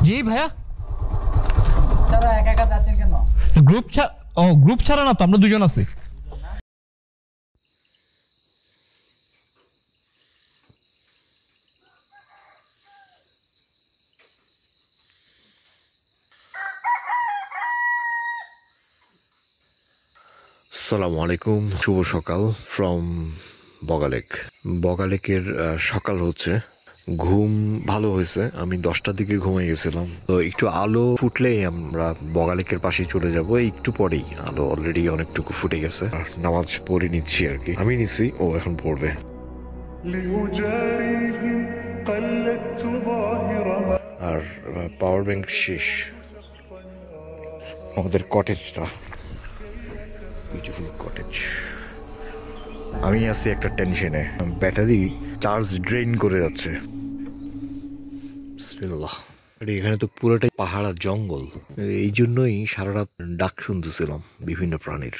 জি ভাইয়া, ছাড়া একা একা যাচ্ছেন কেন? গ্রুপ ছাড়া না তো, আমরা দুজন আছি। আসসালামু আলাইকুম, শুভ সকাল ফ্রম বগালেক। বগালেকের সকাল হচ্ছে, ঘুম ভালো হয়েছে। আমি 10টার দিকে ঘুমিয়ে গেছিলাম, তো একটু আলো ফুটলেই আমরা বগালেকের পাশে চলে যাব। একটু পরেই আলো অলরেডি অনেকটুকু ফুটে গেছে, নামাজ পড়ে নিচ্ছি আর কি। আমি নিচ্ছি, ও এখন পড়বে। আর পাওয়ার ব্যাংক শেষ। আমাদের কটেজটা বিউটিফুল কটেজ। আমি আছি একটা টেনশনে, ব্যাটারি চার্জ ড্রেন করে যাচ্ছে। বিসমিল্লাহ। এখানে তো পুরোটাই পাহাড় আর জঙ্গল, এই জন্যই সারা রাত ডাক শুনতেছিলাম বিভিন্ন প্রাণীর।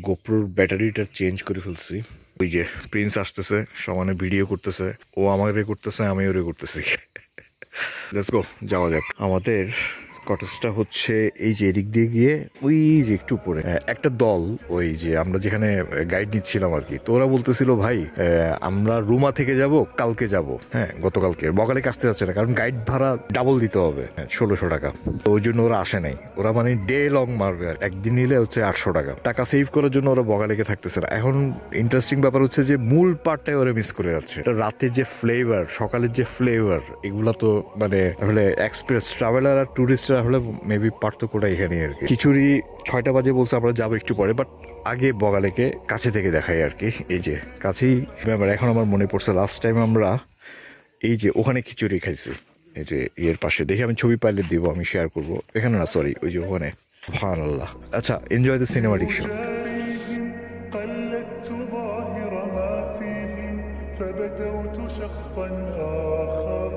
গোপ্রোর ব্যাটারিটা চেঞ্জ করে ফেলছি। ওই যে প্রিন্স আসতেছে, সমানে ভিডিও করতেছে, ও আমারে করতেছে, আমি ওরে করতেছি। লেটস গো, যাওয়া যাক। আমাদের কটেজটা হচ্ছে এই যে এদিক দিয়ে গিয়ে ওই যে একটু উপরে একটা দল, ওই যে আমরা যেখানে গাইড নিচ্ছিলাম আর কি, তো ওরা বলতেছিল ভাই আমরা রুমা থেকে যাব কালকে যাব। হ্যাঁ, গতকালকে বগালেক আসতে যাচ্ছে না, কারণ গাইড ভাড়া ডাবল দিতে হবে, 1600 টাকা। তো ওই জন্য ওরা আসে নাই। ওরা মানে ডে লং মারবে, আর একদিন নিলে হচ্ছে 800 টাকা। টাকা সেভ করার জন্য ওরা বগালেকে থাকতেছে না। এখন ইন্টারেস্টিং ব্যাপার হচ্ছে যে মূল পার্টটাই ওরা মিস করে যাচ্ছে। রাতের যে ফ্লেভার, সকালের যে ফ্লেভার, এগুলা তো মানে আসলে এক্সপ্রেস ট্রাভেলার আর টুরিস্ট হলে মেবি পার্থক্যটা এখানে আর কি। খিচুড়ি 6টা বাজে বলছে আমরা যাবো একটু পরে, বাট আগে বগালেকে কাছে থেকে দেখাই আর কি। এই যে কাছেই ব্যাপার। এখন আমার মনে পড়ছে লাস্ট টাইম আমরা এই যে ওখানে খিচুড়ি খাইছি, এই যে এর পাশে। দেখি আমি ছবি পাইলে দিব, আমি শেয়ার করবো। এখানে না, সরি, ওই যে ওখানে। সুবহানাল্লাহ। আচ্ছা, এনজয় দ্য সিনেমাটিক শো। فبدوت شخصا آخر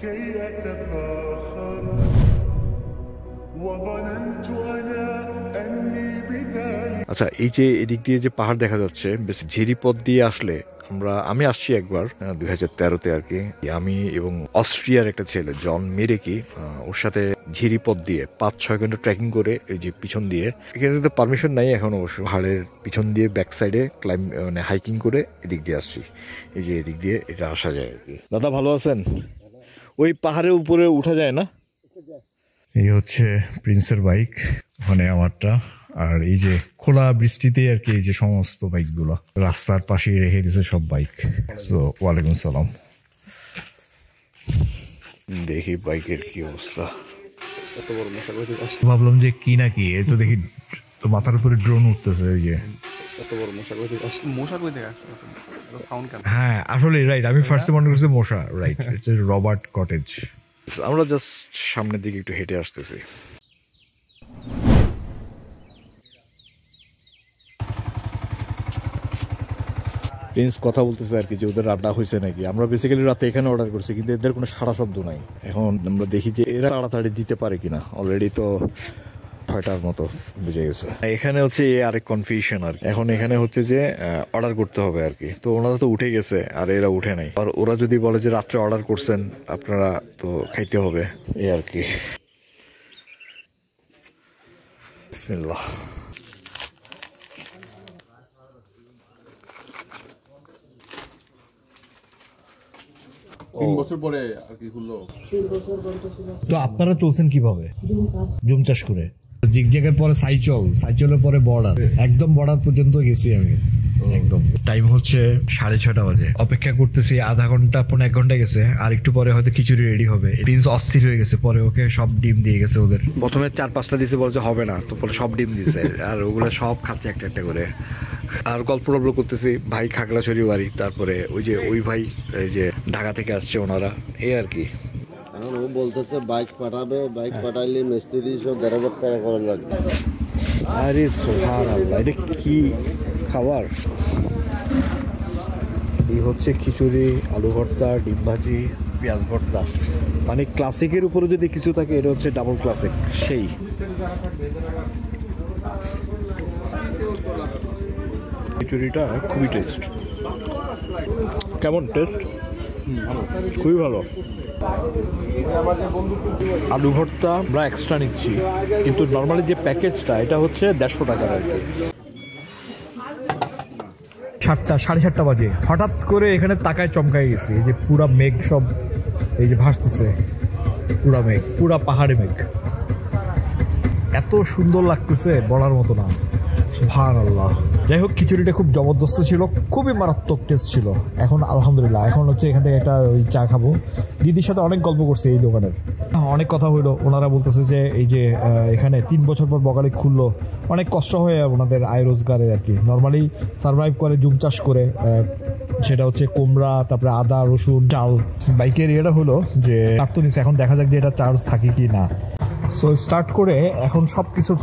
كي أتفاخر وظننت أنا أني بذلك। আচ্ছা, এই যে এদিক দিয়ে যে পাহাড় দেখা যাচ্ছে, বেশ ঝিরিপথ দিয়ে আসলে আমি আসছি একবার 2013-তে আর কি। আমি এবং অস্ট্রিয়ার একটা ছেলে জন মেরেকি, ওর সাথে ঝিরিপথ দিয়ে 5-6 ঘন্টা ট্রেকিং করে এই যে পিছন দিয়ে, এখানে তো পারমিশন নাই এখন অবশ্য, পাহাড়ের পিছন দিয়ে ব্যাক সাইডে মানে হাইকিং করে এদিক দিয়ে আসছি। এই যে এদিক দিয়ে এটা আসা যায় আর কি। দাদা ভালো আছেন? ওই পাহাড়ের উপরে উঠা যায় না? এই হচ্ছে প্রিন্সের বাইক, ওখানে আমারটা। আর এই যে খোলা বৃষ্টিতে আর কি, এই যে সমস্ত বাইকগুলো রাস্তার পাশে রেখে দিয়েছে সব বাইক। তো ওয়ালাইকুম সালাম। দেখি বাইকের কি অবস্থা। ভাবলাম যে কি নাকি, এই তো দেখি তো মাথার উপরে ড্রোন উঠতেছে। ওই যে হ্যাঁ, আসলে রাইট, আমি ফার্স্টে মনে করছি মশা। Right, it's Robert cottage. আমরা জাস্ট সামনের দিকে একটু হেঁটে আসতেছি। প্রিন্স কথা বলতেছে আর কি, যে ওদের রান্না হয়েছে নাকি। আমরা বেসিক্যালি রাতে এখানে অর্ডার করছি, কিন্তু এদের কোনো সারা শব্দ নাই। এখন আমরা দেখি যে এরা তাড়াতাড়ি দিতে পারে কিনা। অলরেডি তো 6টার মতো বুঝে গেছে। এখানে হচ্ছে আরেক কনফিউশন আর কি। এখন এখানে হচ্ছে যে অর্ডার করতে হবে আর কি। তো ওনারা তো উঠে গেছে আর এরা উঠে নাই। আর ওরা যদি বলে যে রাত্রে অর্ডার করছেন আপনারা, তো খাইতে হবে এই আর কি। বিসমিল্লাহ। 3 বছর পরে আর কি হলো। তো আপনারা চলছেন কিভাবে? জুম চাষ করে। জিগজ্যাগের পরে সাইচলের পরে বর্ডার, একদম বর্ডার পর্যন্ত গেছি আমি একদম। টাইম হচ্ছে 6:30 বাজে। অপেক্ষা করতেছি আধা ঘন্টা, 1 ঘন্টা গেছে। আর একটু পরে হয়তো খিচুড়ি রেডি হবে। প্রিন্স অস্থির হয়ে গেছে, পরে ওকে সব ডিম দিয়ে গেছে। ওদের প্রথমে 4-5টা দিয়েছে, বলছে হবে না, তো পরে সব ডিম দিয়েছে। আর ওগুলো সব খাচ্ছে একটা একটা করে। আর গল্প করতেছি, ভাই খাগড়াছড়ি বাড়ি। তারপরে ওই যে ওই ভাই এই যে ঢাকা থেকে আসছে, ওনারা এই আর কি। এখন ও বলতেছে বাইক পাঠাবে, বাইক পাঠাইলে মিস্ত্রি 1,500 টাকা করে লাগবে। আরে সুবহানাল্লাহ, এটা কি খাবার? এই হচ্ছে খিচুড়ি, আলু ভর্তা, ডিম ভাজি, পেঁয়াজ ভর্তা। মানে ক্লাসিকের উপরে যদি কিছু থাকে, এটা হচ্ছে ডাবল ক্লাসিক। সেই খিচুড়িটা খুবই টেস্ট। কেমন টেস্ট? খুবই ভালো। আলু ভর্তা আমরা এক্সট্রা নিচ্ছি, কিন্তু নর্মালি যে প্যাকেজটা এটা হচ্ছে 150 টাকার আর কি। 7টা 7:30 বাজে হঠাৎ করে এখানে তাকায় চমকাই গেছি। এই যে পুরা মেঘ সব এই যে ভাসতেছে, পুরা মেঘ, পুরা পাহাড়ি মেঘ, এত সুন্দর লাগতেছে বলার মতো না। সুবহানাল্লাহ। যাই হোক, খিচুড়িটা খুব জবরদস্ত ছিল, খুবই মারাত্মক টেস্ট ছিল। এখন আলহামদুলিল্লাহ, এখন হচ্ছে এখান থেকে একটা ওই চা খাবো। দিদির সাথে অনেক গল্প করছে এই দোকানের, অনেক কথা হইলো। ওনারা বলতেছে যে এই যে এখানে 3 বছর পর বগালেক খুললো, অনেক কষ্ট হয়ে ওনাদের আয় রোজগারে আর কি। নর্মালি সার্ভাইভ করে জুম চাষ করে, সেটা হচ্ছে কুমড়া, তারপরে আদা, রসুন, চাল। বাইকের ইয়েটা হলো যে তো নিচ্ছে, এখন দেখা যাক যে এটা চার্জ থাকে কি না। সো স্টার্ট করে এখন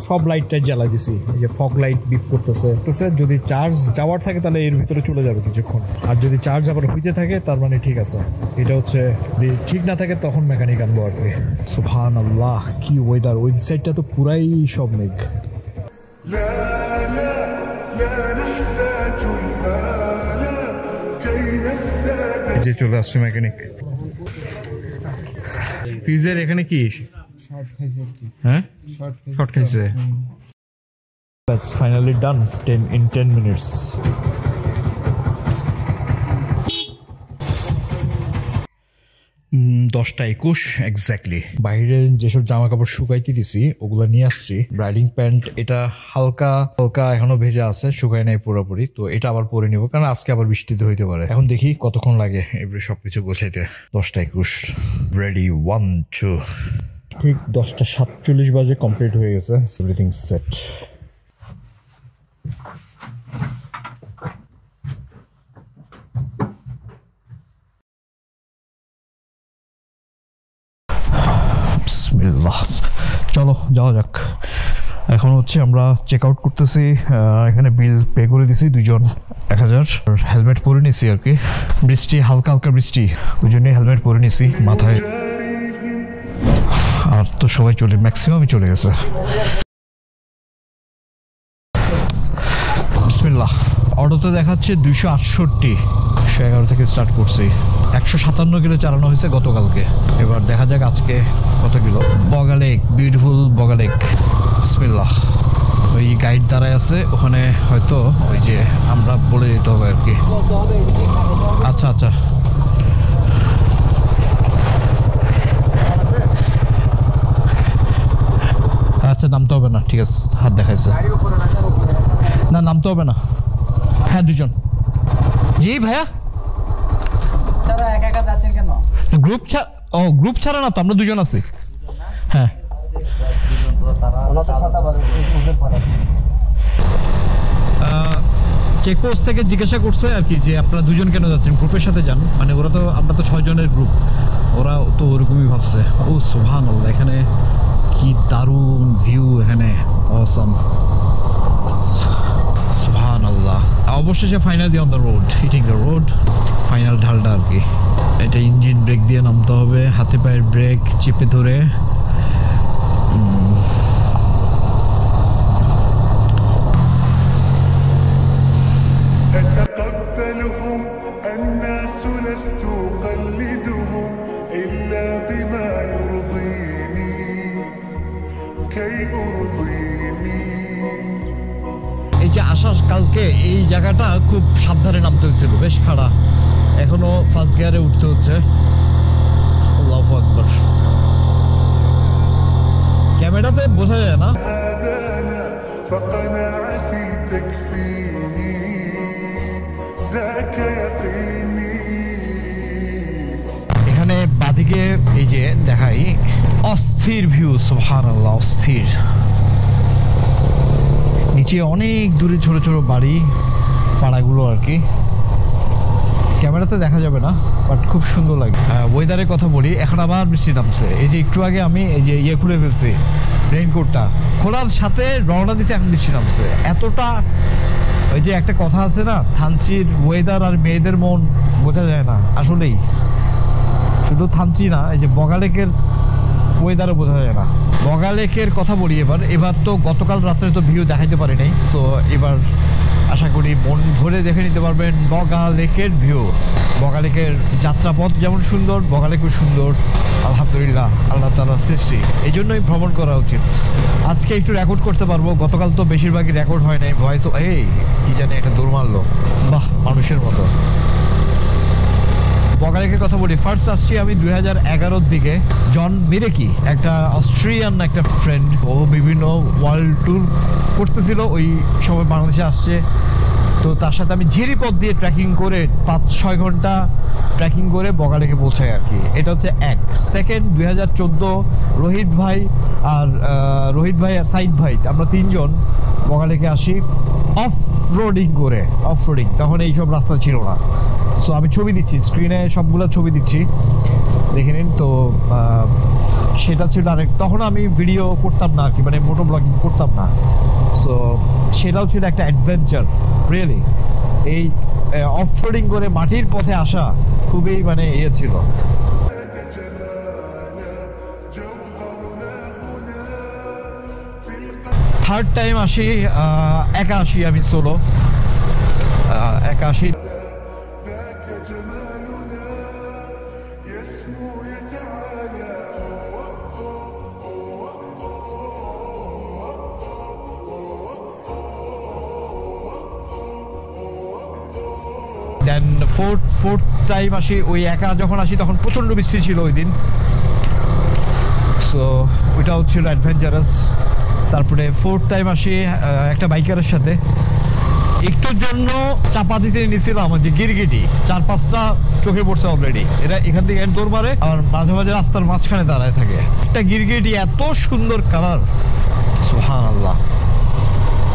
সব লাইট টাইট জ্বালাই দিছি। এই যে ফগ লাইট বিপ করতেছে। যদি চার্জ যাওয়ার থাকে তাহলে এর ভিতরে চলে যাবে কিছুক্ষণ, আর যদি চার্জ আবার হইতে থাকে তার মানে ঠিক আছে। এটা হচ্ছে যদি ঠিক না থাকে তখন মেকানিক আনবো আর কি। সুবহানাল্লাহ, কি ওয়েদার! ওই সাইডটা তো পুরাই সব মেঘ। لا لا لا نحتاج المال كي نزداد যে চলে আসছে মেকানিক। ফিউজের এখানে কি হ্যাঁ শর্ট খাইছে। বাস ফাইনালি ডান 10 minutes। 10:21 এক্স্যাক্টলি। বাইরে যেসব জামা কাপড় শুকাইতে দিছি ওগুলো নিয়ে আসছি। রাইডিং প্যান্ট এটা হালকা হালকা এখনো ভেজা আছে, শুকায় নাই পুরোপুরি। তো এটা আবার পরে নিব, কারণ আজকে আবার বৃষ্টিতে হইতে পারে। এখন দেখি কতক্ষণ লাগে এবারে সবকিছু গোছাইতে। 10:21 রেডি 1 2। ঠিক 10:47 বাজে কমপ্লিট হয়ে গেছে, এভরিথিং সেট। বিসমিল্লাহ, চলো যাওয়া যাক। এখন হচ্ছে আমরা চেক আউট করতেছি। এখানে বিল পে করে দিছি, 2 জন 1000। হেলমেট পরে নিছি আর কি, বৃষ্টি হালকা হালকা বৃষ্টি, ওই জন্যই হেলমেট পরে নিছি মাথায়। আর তো সবাই ম্যাক্সিমামই চলে গেছে। বিসমিল্লাহ। অটোতে দেখাচ্ছে 268, 111 থেকে স্টার্ট করছি। 157 কিলো চালানো হয়েছে গতকালকে। এবার দেখা যাক আজকে কত কিলো। বগালেক, বিউটিফুল বগালেক। বিসমিল্লাহ। ওই গাইড দাঁড়ায় আছে ওখানে, হয়তো ওই যে আমরা বলে দিতে হবে আর কি। আচ্ছা আচ্ছা, আচ্ছা নামতে হবে না, ঠিক আছে। হাত দেখাইছে না, নামতে হবে না। হ্যাঁ 2 জন। জি ভাইয়া, যারা একা একা যাচ্ছেন কেন? গ্রুপ ছাড়া? ও গ্রুপ ছাড়া না তো, আমরা 2 জন আছি। হ্যাঁ চেকপোস্ট থেকে জিজ্ঞাসা করছে আর কি যে আপনারা 2 জন কেন যাচ্ছেন, গ্রুপের সাথে যান। মানে ওরা তো, আমরা তো 6 জনের গ্রুপ, ওরা তো ওরকমই ভাবছে। ও সুবহানাল্লাহ, এখানে কি দারুণ ভিউ, এখানে অসাম। সুবহানাল্লাহ। অবশেষে finally on the road, hitting the road. Final ঢালটা আর কি। এটা ইঞ্জিন ব্রেক দিয়ে নামতে হবে, হাতে পায়ের ব্রেক চেপে ধরে। أتقبلهم الناس لست أقلدهم إلا بما يرضيني كي أرضيني। এই যে আসার কালকে এই জায়গাটা খুব সাবধানে নামতে হয়েছিল, বেশ খাড়া। এখনো ফার্স্ট গিয়ারে উঠতে হচ্ছে। আল্লাহু আকবার। ক্যামেরাতে বোঝা যায় না। هدانا فقناعتي تكفيني ذاك يقيني। এখানে বাদিকে এই যে দেখাই, অস্থির ভিউ। সুবহানাল্লাহ, অস্থির। নিচে অনেক দূরে ছোট ছোট বাড়ি, পাড়াগুলো আর কি। ক্যামেরাতে দেখা যাবে না, বাট খুব সুন্দর লাগে। ওয়েদারের কথা বলি, এখন আবার বৃষ্টি নামছে। এই যে একটু আগে আমি এই যে খুলে ফেলছি, রেইনকোটটা খোলার সাথে রওনা দিছি, এখন বৃষ্টি নামছে। এতটা, ওই যে একটা কথা আছে না, থানচির ওয়েদার আর মেয়েদের মন বোঝা যায় না। আসলেই শুধু থানচি না, এই যে বগালেকের ওয়েদারও বোঝা যায় না। বগালেকের কথা বলি এবার তো গতকাল রাত্রে তো ভিউ দেখাইতে পারি নাই। সো এবার আশা করি মন ভরে দেখে নিতে পারবেন বগা লেকের ভিউ। বগা লেকের যাত্রাপথ যেমন সুন্দর, বগা লেকও সুন্দর। আলহামদুলিল্লাহ, আল্লাহ তাআলার সৃষ্টি, এই জন্যই ভ্রমণ করা উচিত। আজকে একটু রেকর্ড করতে পারবো, গতকাল তো বেশিরভাগই রেকর্ড হয় নাই। ভয়েস এই কি জানি একটা দৌড় মারলো, বাহ, মানুষের মতো। বগা লেকের কথা বলি, ফার্স্ট আসছি আমি 2011-র দিকে। জন মিরেকি, একটা অস্ট্রিয়ান একটা ফ্রেন্ড, ও বিভিন্ন ওয়ার্ল্ড ট্যুর করতেছিল, ওই সময় বাংলাদেশে আসছে। তো তার সাথে আমি ঝিরিপথ দিয়ে ট্রেকিং করে 5-6 ঘন্টা ট্রেকিং করে বগা লেকে পৌঁছাই আর কি। এটা হচ্ছে এক। সেকেন্ড, 2014 রোহিত ভাই আর সাইদ ভাই, আমরা 3 জন বগা লেকে আসি অফ রোডিং করে। অফ রোডিং, তখন এইসব রাস্তা ছিল না। সো আমি ছবি দিচ্ছি স্ক্রিনে, সবগুলো ছবি দিচ্ছি, দেখে নিন। তো সেটা ছিল আরেক, তখন আমি ভিডিও করতাম না আর কি, মানে মোটো ব্লগিং করতাম না। সো সেটাও ছিল একটা অ্যাডভেঞ্চার রিয়েলি। এই অফ রোডিং করে মাটির পথে আসা খুবই মানে ইয়ে ছিল। থার্ড টাইম আসি, একা আসি আমি, সোলো একা আসি। দেন ফোর্থ টাইম আসি, ওই একা যখন আসি তখন প্রচণ্ড বৃষ্টি ছিল ওই দিন। সো ওইটাও ছিল অ্যাডভেঞ্চারাস। তারপরে ফোর্থ টাইম আসি একটা বাইকারের সাথে, একটুর জন্য চাপা দিতে নিয়েছিলাম যে গিরগিটি, 4-5টা চোখে পড়ছে অলরেডি। এরা এখান থেকে দৌড় মারে আর মাঝে মাঝে রাস্তার মাঝখানে দাঁড়ায় থাকে। একটা গিরগিটি, এত সুন্দর কালার, সুবহানাল্লাহ।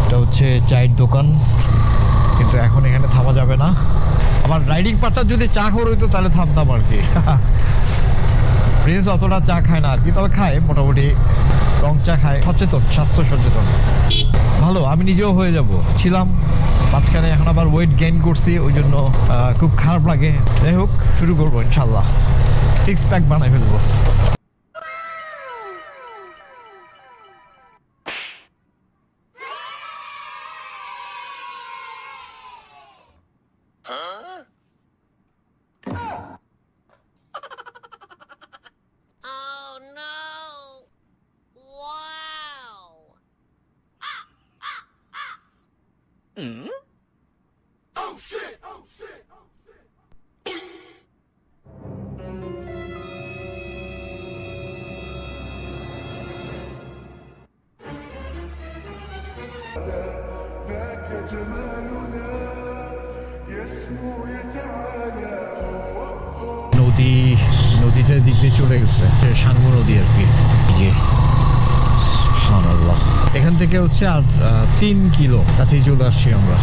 এটা হচ্ছে চায়ের দোকান, কিন্তু এখন এখানে থামা যাবে না। আমার রাইডিং পার্টনার যদি চা খাওয়ার হইতো তাহলে থামতাম আর কি। প্রিন্স অতটা চা খায় না আর কি, তবে খায় মোটামুটি, রং চা খায়। সচেতন, স্বাস্থ্য সচেতন, ভালো। আমি নিজেও হয়ে যাব, ছিলাম মাঝখানে, এখন আবার ওয়েট গেইন করছি, ওই জন্য খুব খারাপ লাগে। যাই হোক, শুরু করবো ইনশাল্লাহ, 6 প্যাক বানাই ফেলবো। ذاك جمالنا يسمو يتعالى নদীটার দিক দিয়ে চলে গেছে, সাঙ্গু নদী আর কি। যে সুবহানাল্লাহ, এখান থেকে হচ্ছে আর 3 কিলো কাছেই চলে আসছি আমরা।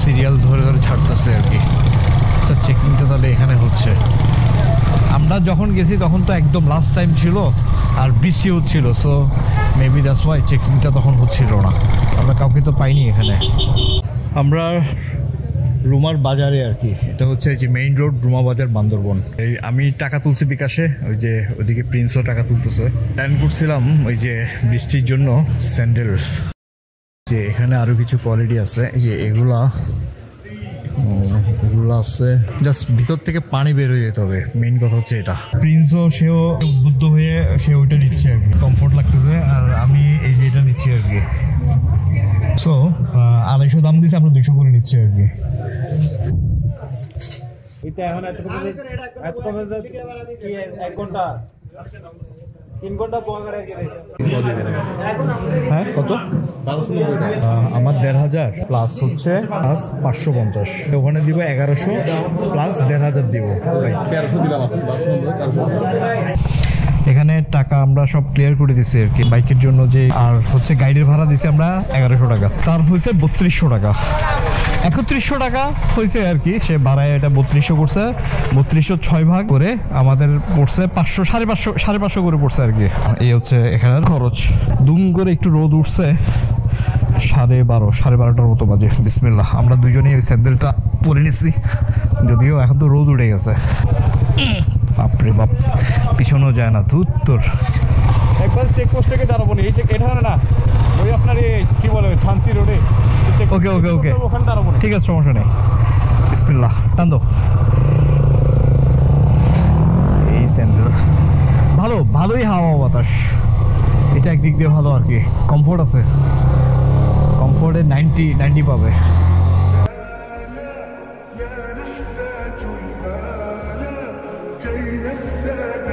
সিরিয়াল ধরে ধরে ছাড়তেছে আর কি। চেকিংটা তাহলে এখানে হচ্ছে। আমরা যখন গেছি তখন তো একদম লাস্ট টাইম ছিল আর বৃষ্টি হচ্ছিল, সো মেবি দ্যাটস ওয়াই চেকিংটা তখন হচ্ছিল না। আমরা কাউকে তো পাইনি এখানে। আমরা রুমার বাজারে আর কি, এটা হচ্ছে যে মেইন রোড, রুমা বাজার, বান্দরবন। এই আমি টাকা তুলছি বিকাশে, ওই যে ওইদিকে প্রিন্সও টাকা তুলতেছে। প্ল্যান করছিলাম ওই যে বৃষ্টির জন্য স্যান্ডেল, যে এখানে আরো কিছু কোয়ালিটি আছে, এই যে এগুলা আছে, জাস্ট ভিতর থেকে পানি বের হয়ে যেতে হবে, মেইন কথা হচ্ছে এটা। প্রিন্সও সেও উদ্বুদ্ধ হয়ে সে ওইটা নিচ্ছে আর কি, কমফোর্ট লাগতেছে। আর আমি এই যে এটা নিচ্ছি আর কি। সো 250 দাম দিয়েছে, আমরা 200 করে নিচ্ছি আর কি। হ্যাঁ, কত? আমার 1500 প্লাস হচ্ছে প্লাস 550, ওখানে দিব 1100 প্লাস 1500 দিব, 1300 দিলাম। এখানে টাকা আমরা সব ক্লিয়ার করে দিছি আর কি বাইকের জন্য, যে আর হচ্ছে গাইডের ভাড়া দিছি আমরা 1100 টাকা, তার হয়েছে 3200 টাকা, 3100 টাকা হয়েছে আর কি। সে ভাড়ায় এটা 3200 করছে, 3200 6 ভাগ করে আমাদের পড়ছে 500, 550 করে পড়ছে আর কি। এই হচ্ছে এখানের খরচ। দুম করে একটু রোদ উঠছে, 12:30 মতো বাজে। বিসমিল্লাহ, আমরা দুজনেই ওই স্যান্ডেলটা পরে নিচ্ছি, যদিও এখন তো রোদ উঠে গেছে। বাপরে বাপ, পিছনেও যায় না ধুত্তর। একবার চেকপোস্ট থেকে দাঁড়াবো না, এই চেক এটা না ওই আপনার এই কি বলে শান্তি রোডে। ওকে ওকে ওকে, ওখানে দাঁড়াবো না। ঠিক আছে, সমস্যা নেই। বিসমিল্লাহ, টান দাও। এই স্যান্ডেল ভালোই হাওয়া বাতাস, এটা একদিক দিয়ে ভালো আর কি, কমফোর্ট আছে, কমফোর্টে 90 পাবে। لا نحتاج المال كي نزداد